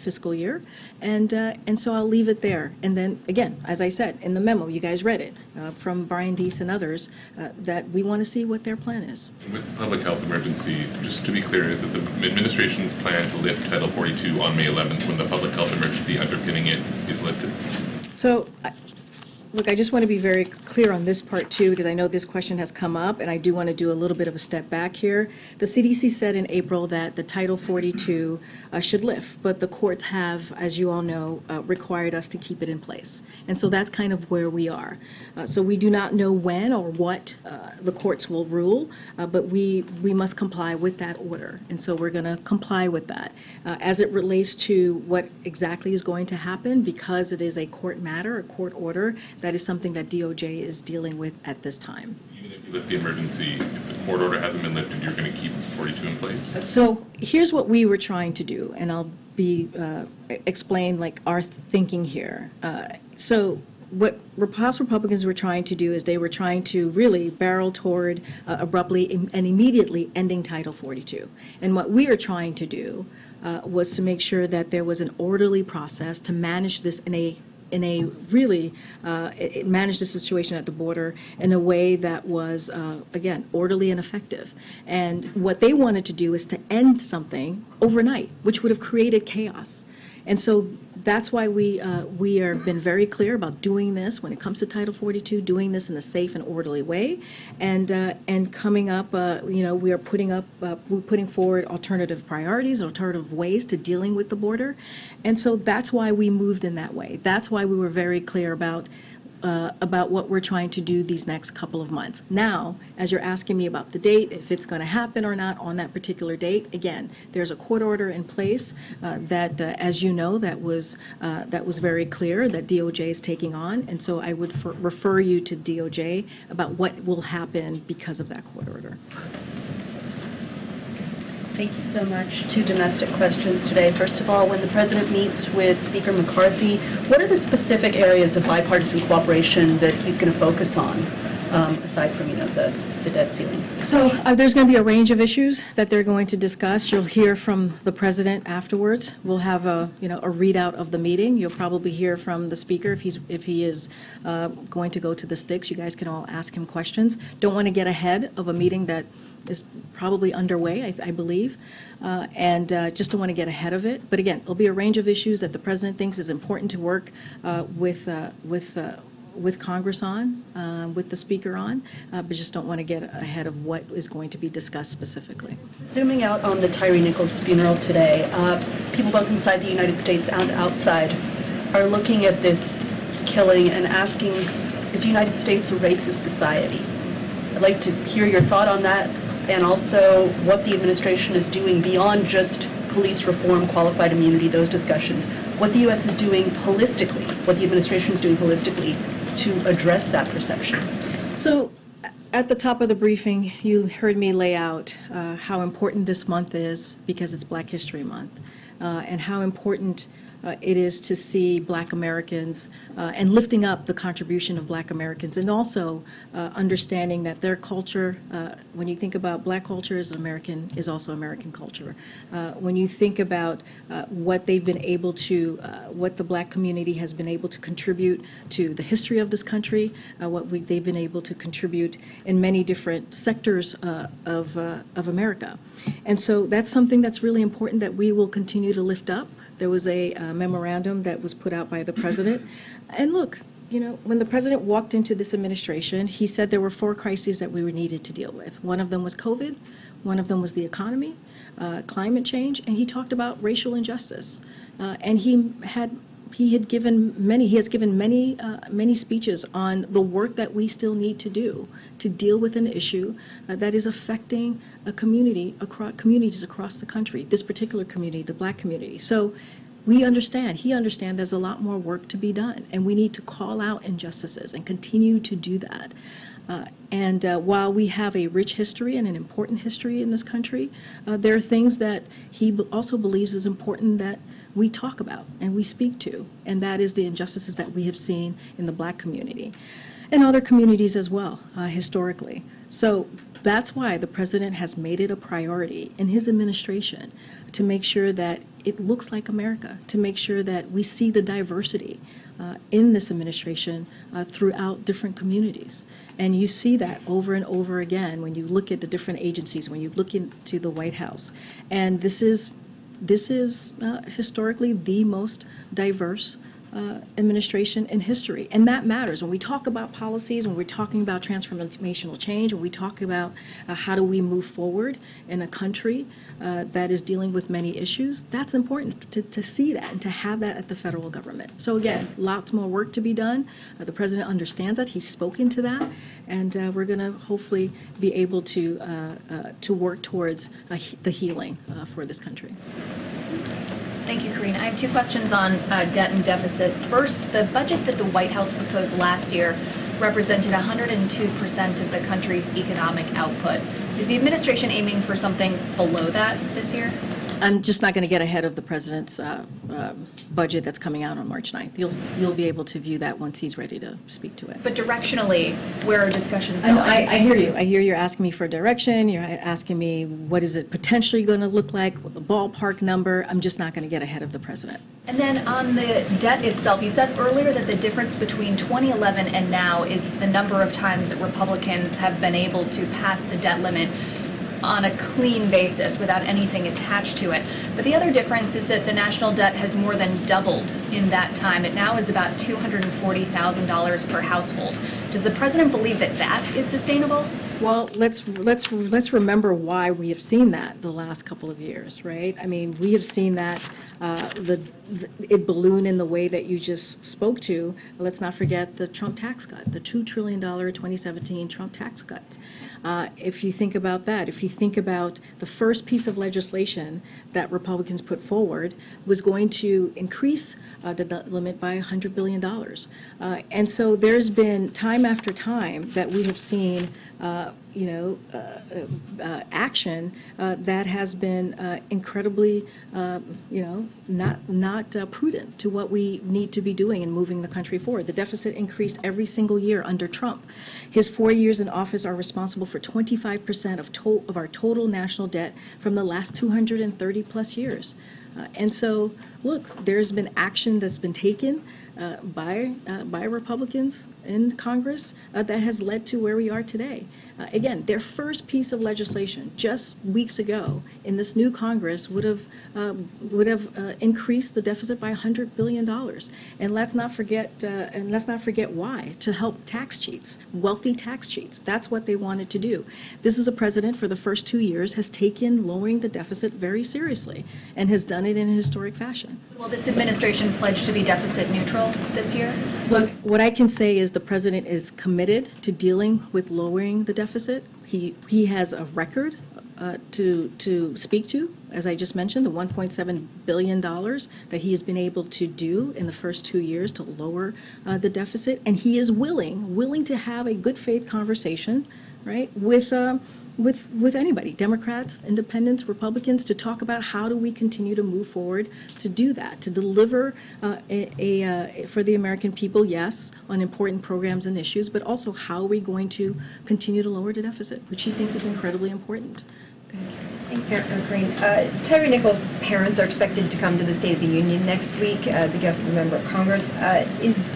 fiscal year, and so I'll leave it there. And then again, as I said in the memo, you guys read it from Brian Deese and others, that we want to see what their plan is.
With the public health emergency, just to be clear, is it the administration's plan to lift Title 42 on May 11th when the public health emergency underpinning it is lifted?
So, look, I just want to be very clear on this part too, because I know this question has come up, and I do want to do a little bit of a step back here. The CDC said in April that the Title 42 should lift, but the courts have, as you all know, required us to keep it in place. And so that's kind of where we are. So we do not know when or what the courts will rule, but we must comply with that order. And so we're going to comply with that. As it relates to what exactly is going to happen, because it is a court matter, a court order, that is something that DOJ is dealing with at this time.
Even if you lift the emergency, if the court order hasn't been lifted, you're going to keep 42 in place?
So here's what we were trying to do, and I'll explain like our thinking here. So what House Republicans were trying to do is they were trying to really barrel toward abruptly and immediately ending Title 42. And what we are trying to do was to make sure that there was an orderly process to manage this in a really manage the situation at the border in a way that was, again, orderly and effective. And what they wanted to do is to end something overnight, which would have created chaos. And so that's why we have been very clear about doing this when it comes to Title 42, doing this in a safe and orderly way, and coming up, we are putting forward alternative priorities, alternative ways to dealing with the border, and so that's why we moved in that way. That's why we were very clear about what we're trying to do these next couple of months. Now, as you're asking me about the date, if it's going to happen or not on that particular date, again, there's a court order in place that, as you know, that was very clear that DOJ is taking on, and so I would refer you to DOJ about what will happen because of that court order.
Thank you so much. Two domestic questions today. First of all, when the President meets with Speaker McCarthy, what are the specific areas of bipartisan cooperation that he's going to focus on, aside from, the debt ceiling?
So there's going to be a range of issues that they're going to discuss. You'll hear from the President afterwards. We'll have a readout of the meeting. You'll probably hear from the Speaker if he is going to go to the sticks. You guys can all ask him questions. Don't want to get ahead of a meeting that is probably underway, I believe, and just don't want to get ahead of it. But again, there'll be a range of issues that the President thinks is important to work with Congress on, with the Speaker on, but just don't want to get ahead of what is going to be discussed specifically.
Zooming out on the Tyre Nichols funeral today, people both inside the United States and outside are looking at this killing and asking, is the United States a racist society? I'd like to hear your thought on that. and also what the administration is doing beyond just police reform, qualified immunity, those discussions, what the U.S. is doing holistically, what the administration is doing holistically to address that perception.
So at the top of the briefing, you heard me lay out how important this month is because it's Black History Month, and how important it is to see Black Americans and lifting up the contribution of Black Americans, and also understanding that their culture, when you think about Black culture is American, is also American culture. When you think about what they've been able to, what the Black community has been able to contribute to the history of this country, they've been able to contribute in many different sectors of America. And so that's something that's really important that we will continue to lift up. There was a memorandum that was put out by the president. And look, you know, when the president walked into this administration, he said there were 4 crises that we were needed to deal with. One of them was COVID, one of them was the economy, climate change, and he talked about racial injustice. And he has given many speeches on the work that we still need to do to deal with an issue that is affecting a communities across the country, this particular community, the Black community. So he understands there's a lot more work to be done, and we need to call out injustices and continue to do that. While we have a rich history and an important history in this country, there are things that he also believes is important that we talk about and we speak to, and that is the injustices that we have seen in the Black community and other communities as well, historically. So that's why the president has made it a priority in his administration to make sure that it looks like America, to make sure that we see the diversity in this administration throughout different communities. And you see that over and over again when you look at the different agencies, when you look into the White House. And this is historically the most diverse administration in history. And that matters. When we talk about policies, when we're talking about transformational change, when we talk about how do we move forward in a country that is dealing with many issues, that's important to see that and to have that at the federal government. So again, lots more work to be done. The president understands that. He's spoken to that. And we're going to hopefully be able to work towards the healing for this country.
Thank you, Karine. I have 2 questions on debt and deficit. First, the budget that the White House proposed last year represented 102% of the country's economic output. Is the administration aiming for something below that this year?
I'm just not going to get ahead of the president's budget that's coming out on March 9th. You'll be able to view that once he's ready to speak to it.
But directionally, where are discussions going?
I hear you. I hear you're asking me for direction. You're asking me what is it potentially going to look like, with the ballpark number. I'm just not going to get ahead of the president.
And then on the debt itself, you said earlier that the difference between 2011 and now is the number of times that Republicans have been able to pass the debt limit on a clean basis without anything attached to it. But the other difference is that the national debt has more than doubled in that time. It now is about $240,000 per household. Does the president believe that that is sustainable?
Well, let's remember why we have seen that the last couple of years, right? I mean, we have seen that it balloon in the way that you just spoke to. Let's not forget the Trump tax cut, the $2 trillion 2017 Trump tax cut. If you think about that, if you think about the first piece of legislation that Republicans put forward was going to increase the debt limit by $100 billion. And so there's been time after time that we have seen action that has been incredibly, not prudent to what we need to be doing in moving the country forward. The deficit increased every single year under Trump. His 4 years in office are responsible for 25% of our total national debt from the last 230 plus years. And so, look, there's been action that's been taken by Republicans in Congress that has led to where we are today. Again, their first piece of legislation just weeks ago in this new Congress would have increased the deficit by $100 billion. And let's not forget why, to help tax cheats, wealthy tax cheats. That's what they wanted to do. This is a president for the first 2 years has taken lowering the deficit very seriously and has done it in a historic fashion.
Will this administration pledge to be deficit neutral this year?
Look, what I can say is the president is committed to dealing with lowering the deficit. He has a record to speak to, as I just mentioned, the $1.7 billion that he has been able to do in the first 2 years to lower the deficit, and he is willing to have a good faith conversation, right, with anybody, Democrats, Independents, Republicans, to talk about how do we continue to move forward to do that, to deliver for the American people, yes, on important programs and issues, but also how are we going to continue to lower the deficit, which he thinks is incredibly important.
Thanks, Karine. Tyree Nichols' parents are expected to come to the State of the Union next week as a guest member of Congress.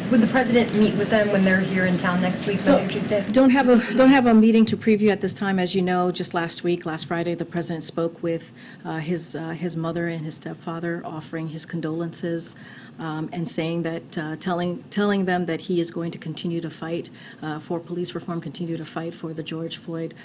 Would the president meet with them when they're here in town next week, Monday or Tuesday?
Don't have a meeting to preview at this time. As you know, just last Friday, the president spoke with his mother and his stepfather, offering his condolences and saying that, telling them that he is going to continue to fight for police reform, continue to fight for the George Floyd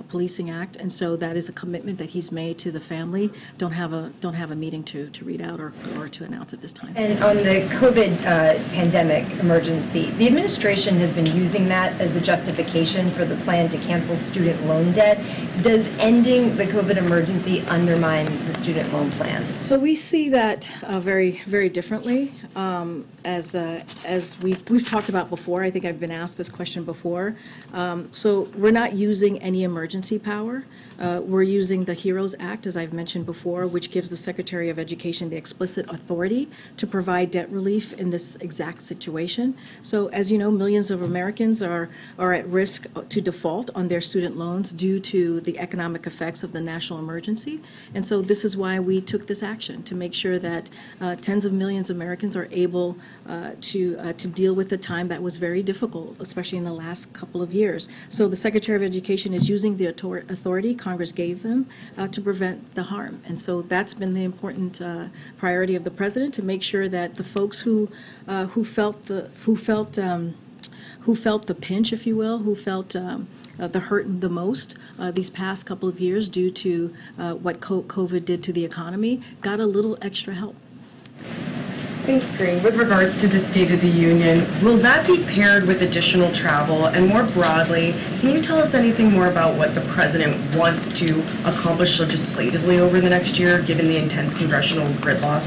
Policing Act, and so that is a commitment that he's made to the family. Don't have a meeting to read out or to announce at this time.
And on the COVID pandemic emergency, the administration has been using that as the justification for the plan to cancel student loan debt. Does ending the COVID emergency undermine the student loan plan?
So we see that very, very differently. As we've talked about before, I think I've been asked this question before. So we're not using any emergency power. We're using the HEROES Act, as I've mentioned before, which gives the Secretary of Education the explicit authority to provide debt relief in this exact situation. So as you know, millions of Americans are at risk to default on their student loans due to the economic effects of the national emergency. And so this is why we took this action, to make sure that tens of millions of Americans are able to deal with the time that was very difficult, especially in the last couple of years. So the Secretary of Education is using the authority Congress gave them to prevent the harm. And so that's been the important priority of the president, to make sure that the folks who felt the pinch, if you will, who felt the hurt the most these past couple of years due to what COVID did to the economy, got a little extra help.
Thanks, Karine. With regards to the State of the Union, will that be paired with additional travel? And more broadly, can you tell us anything more about what the president wants to accomplish legislatively over the next year, given the intense congressional gridlock?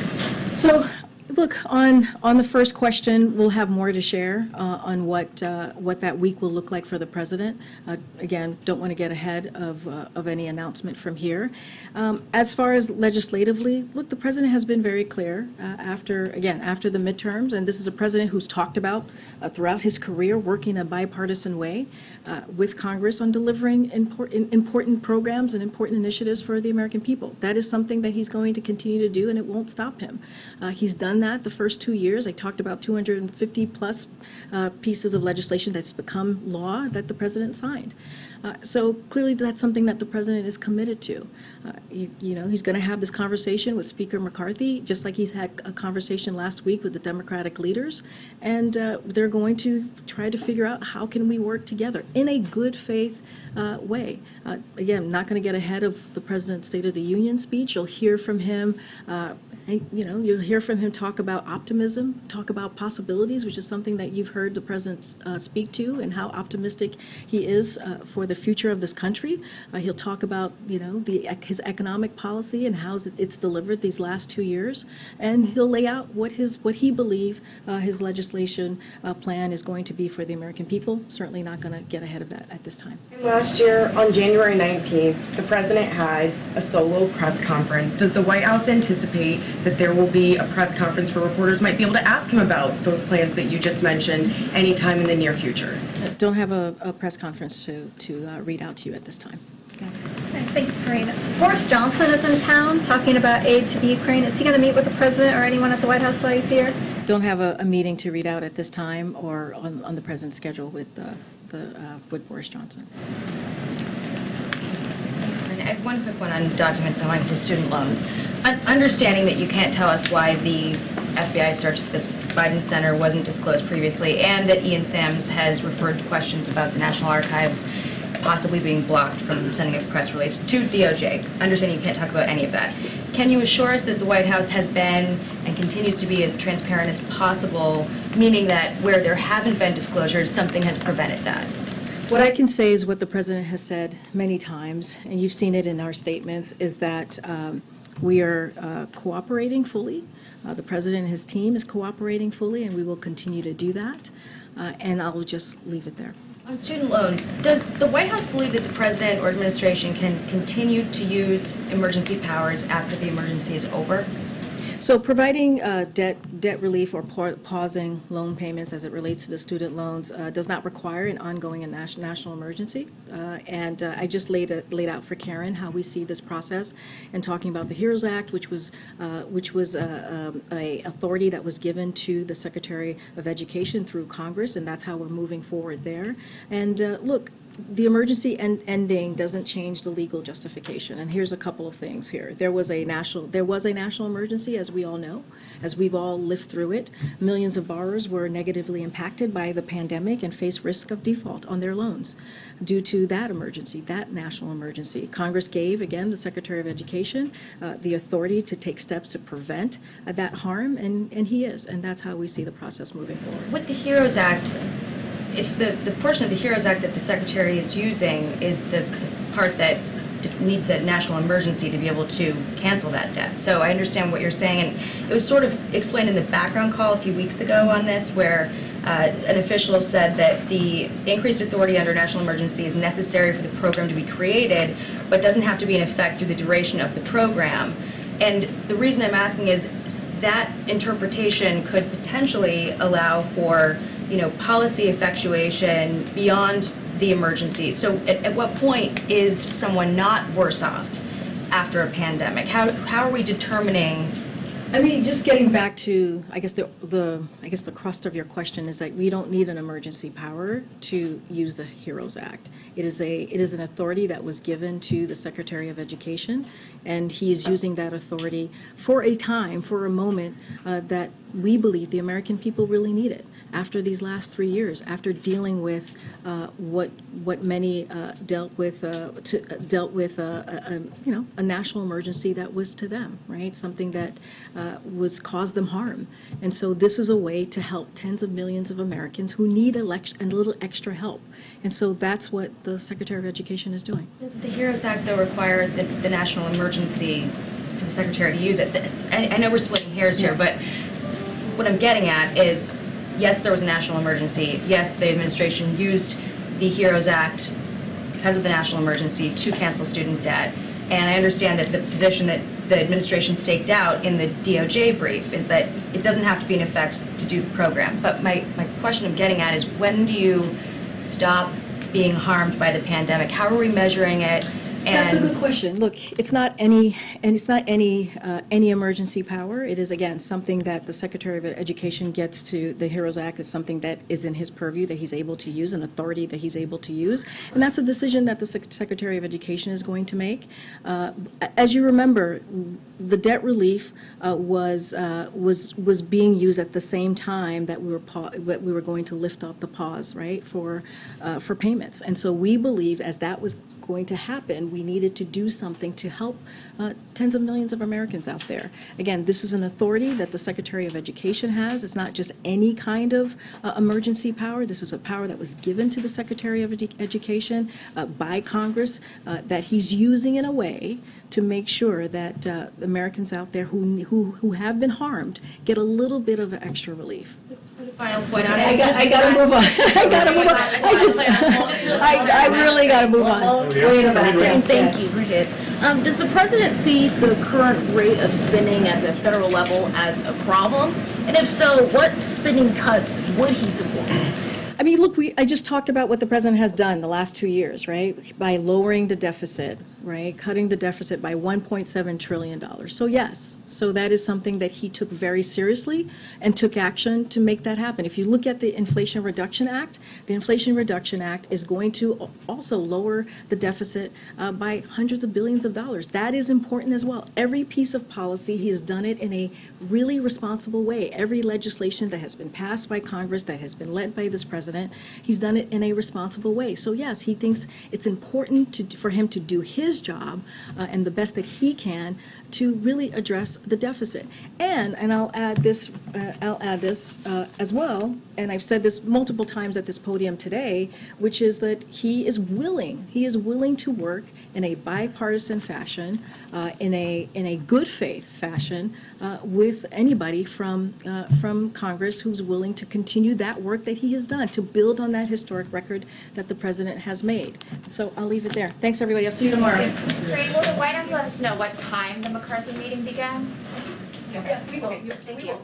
So, look, on the first question, we'll have more to share on what that week will look like for the president. Again, don't want to get ahead of any announcement from here. As far as legislatively, look, the president has been very clear after the midterms, and this is a president who's talked about throughout his career working a bipartisan way with Congress on delivering important programs and important initiatives for the American people. That is something that he's going to continue to do, and it won't stop him. He's done that the first 2 years. I talked about 250 plus pieces of legislation that's become law that the president signed. So clearly that's something that the president is committed to. He's going to have this conversation with Speaker McCarthy, just like he's had a conversation last week with the Democratic leaders, and they're going to try to figure out how can we work together in a good faith way. Again, not going to get ahead of the president's State of the Union speech. You'll hear from him. You'll hear from him talk about optimism, talk about possibilities, which is something that you've heard the president speak to, and how optimistic he is for the future of this country. He'll talk about, his economic policy and how it's delivered these last 2 years, and he'll lay out what he believes his legislation plan is going to be for the American people. Certainly not going to get ahead of that at this time.
Last year, on January 19th, the president had a solo press conference. Does the White House anticipate that there will be a press conference where reporters might be able to ask him about those plans that you just mentioned anytime in the near future?
Don't have a press conference to read out to you at this time.
Okay, thanks, Karine. Boris Johnson is in town talking about aid to the Ukraine. Is he going to meet with the president or anyone at the White House while he's here?
Don't have a meeting to read out at this time or on the president's schedule with Boris Johnson.
I have one quick one on documents that went to student loans. Understanding that you can't tell us why the FBI search at the Biden Center wasn't disclosed previously, and that Ian Sams has referred to questions about the National Archives, possibly being blocked from sending a press release to DOJ. Understanding you can't talk about any of that. Can you assure us that the White House has been and continues to be as transparent as possible, meaning that where there haven't been disclosures, something has prevented that?
What I can say is what the President has said many times, and you've seen it in our statements, is that we are cooperating fully. The President and his team is cooperating fully, and we will continue to do that. And I'll just leave it there.
On student loans, does the White House believe that the President or administration can continue to use emergency powers after the emergency is over?
So providing debt relief or pausing loan payments as it relates to the student loans does not require an ongoing and national emergency. And I just laid out for Karen how we see this process, and talking about the HEROES Act, which was a authority that was given to the Secretary of Education through Congress, and that's how we're moving forward there. And look, the emergency ending doesn't change the legal justification, and here's a couple of things here. There was a national emergency, as we all know, as we've all lived through it. Millions of borrowers were negatively impacted by the pandemic and face risk of default on their loans due to that emergency, that national emergency. Congress gave, again, the Secretary of Education the authority to take steps to prevent that harm, and he is, and that's how we see the process moving forward.
With the HEROES Act, it's the portion of the HEROES Act that the Secretary is using is the part that needs a national emergency to be able to cancel that debt. So I understand what you're saying, and it was sort of explained in the background call a few weeks ago on this, where an official said that the increased authority under national emergency is necessary for the program to be created, but doesn't have to be in effect through the duration of the program. And the reason I'm asking is that interpretation could potentially allow for, policy effectuation beyond the emergency. So at what point is someone not worse off after a pandemic? How are we determining?
I mean, just getting back to, I guess the crust of your question is that we don't need an emergency power to use the HEROES Act. It is an authority that was given to the Secretary of Education, and he is using that authority for a moment that we believe the American people really need it. After these last 3 years, after dealing with what many dealt with a national emergency that was to them, right? Something that was caused them harm, and so this is a way to help tens of millions of Americans who need a little extra help, and so that's what the Secretary of Education is doing.
Does the HEROES Act, though, require the national emergency for the Secretary to use it? I know we're splitting hairs here, but what I'm getting at is, yes, there was a national emergency. Yes, the administration used the HEROES Act because of the national emergency to cancel student debt. And I understand that the position that the administration staked out in the DOJ brief is that it doesn't have to be in effect to do the program. But my question I'm getting at is, when do you stop being harmed by the pandemic? How are we measuring it?
That's a good question. Look, it's not any emergency power. It is, again, something that the Secretary of Education gets to. The HEROES Act is something that is in his purview, that he's able to use, an authority that he's able to use, and that's a decision that the Secretary of Education is going to make. As you remember, the debt relief was being used at the same time that we were going to lift off the pause, right, for payments, and so we believe as that was going to happen, we needed to do something to help tens of millions of Americans out there. Again, this is an authority that the Secretary of Education has. It's not just any kind of emergency power. This is a power that was given to the Secretary of Education by Congress that he's using in a way to make sure that Americans out there who have been harmed get a little bit of extra relief.
Final point on it.
I gotta move on. I gotta move on. I really gotta move on. Way in the back.
Thank you, appreciate it. Does the president see the current rate of spending at the federal level as a problem? And if so, what spending cuts would he support?
I mean, look, I just talked about what the president has done the last 2 years, right? By lowering the deficit, right? Cutting the deficit by $1.7 trillion. So yes, so that is something that he took very seriously and took action to make that happen. If you look at the Inflation Reduction Act, the Inflation Reduction Act is going to also lower the deficit by hundreds of billions of dollars. That is important as well. Every piece of policy, he has done it in a really responsible way. Every legislation that has been passed by Congress, that has been led by this president, he's done it in a responsible way. So yes, he thinks it's important for him to do his job and the best that he can to really address the deficit. And I'll add this as well, and I've said this multiple times at this podium today, which is that he is willing to work in a bipartisan fashion, in a good faith fashion, with anybody from Congress who's willing to continue that work that he has done to build on that historic record that the president has made. So I'll leave it there. Thanks, everybody. I'll see you tomorrow.
Karine, will the White House let us know what time the McCarthy meeting began?
Yeah, we will.
Thank you.